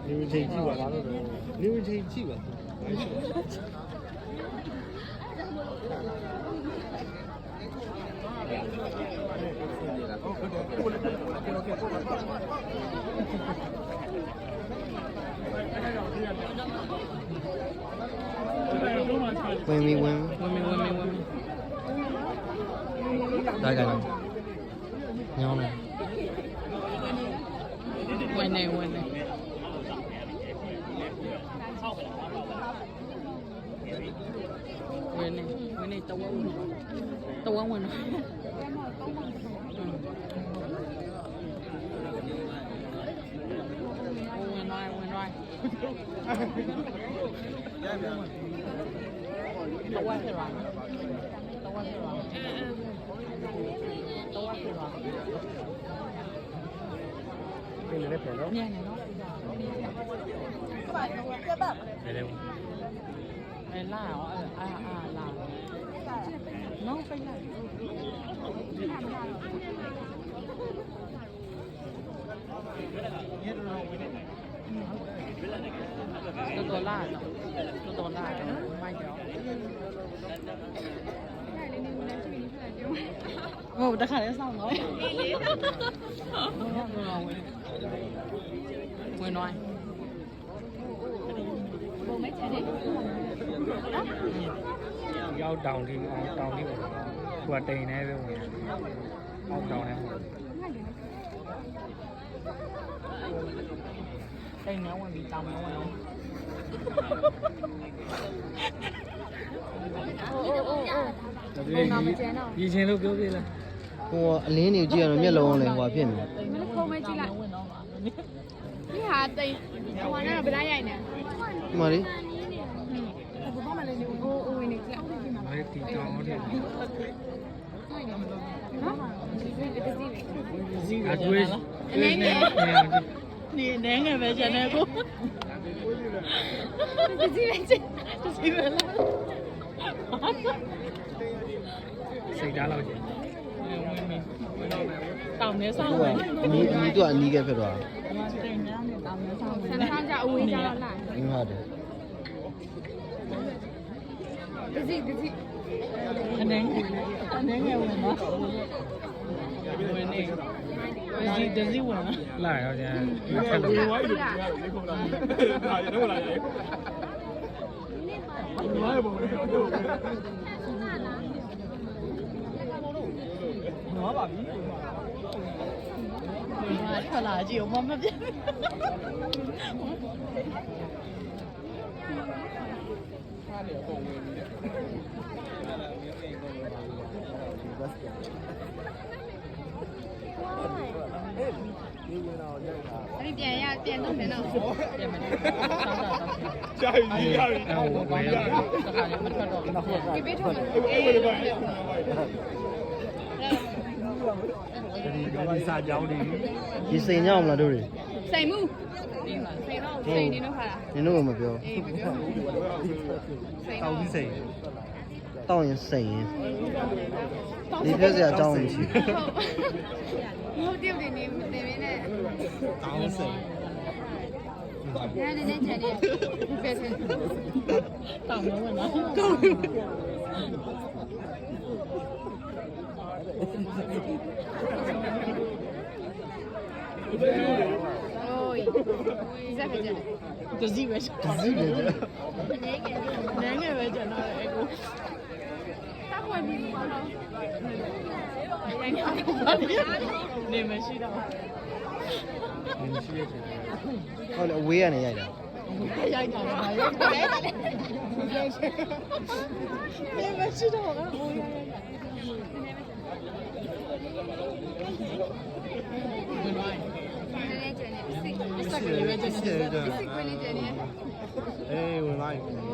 你们这几碗拿着的，你们这几碗。ဝင်ဒါကလည်းညောင်းတယ်ဝင်နေဝင်နေတဝဝင်ဝင်tao thì rồi cái này đẹp lắm nha này các bạn các bạn đây đâu này là là nó phải là tôi la rồi tôi la rồi mai đó ngủ đã khởi xong rồi người nói giao đồng thì qua đây này với người giao đồng này đây nếu mà bị tầm nó không以前都ပြောပြလားဟိုအလင်းနေကြည့်ရတော့မျက်လုံးလည်းဟိုဖြစ်နေ không mấy chị lại cái hà tây hoa nó là bên đây nè ဒီမှာလေ bố mà lên đi ô ô này chị မလေးတီတောင်းတယ်အကွေးနေနေငယ်ပဲကျန်နေကို cái gì vậy chị ဒီပဲလား စိတ်ဓာတ်လောက်ကျင် တောင်နေဆောင် သူ à? ကအနီးသူကအနီးကဖြစ်သွား thằng sang ra ô ra lại တာဒီမှာတယ် cái gì အနေငယ်ဝင်နော်ဝင်နေဒီဒီဝင်နော် လာရောကျန်ဖက်လို့ နော်ပါပြီထွက်လာကြည့်ဦးမမပြတ် anh tiền ya tiền đâu thế nào ကြာပြီကြာပြီအဲ့ဟိုဝယ်ရ cái biết không ဒီစာကြောင်းတွေ ဒီစိန်ညောင်းမလားတို့တွေ xây mu xây đâu xây đi nó phải à နင်တို့ကမပြော xây တောင်းပြီးစိတ် တောက်ရင်စိန်ရင်ဒီပြောစရာအကြောင်းမရှိ không tiêu thì niệm để bên này တောင်းစိတ် nè nè chạy đi về xem တောင်နေဝင်နော် ôi ra phải chạy တစည်းပဲ ဒီစီးနေတယ် နည်းငယ်ပဲကျန်တော့လေကို tao quay mình qua đâu နေမရှိတော့ ဒီရှိရဲ့ ဟုတ်တယ်အဝေးကနေရိုက်တာ ရိုက်တာရိုက်တယ်နေမရှိတော့ဘူး နည်းနည်းကျန်နေစိတ် စက်ကလေးပဲကျန်နေတယ် စိတ်ခွေးလေးကျန်နေ အေးဝင်လိုက် โอ้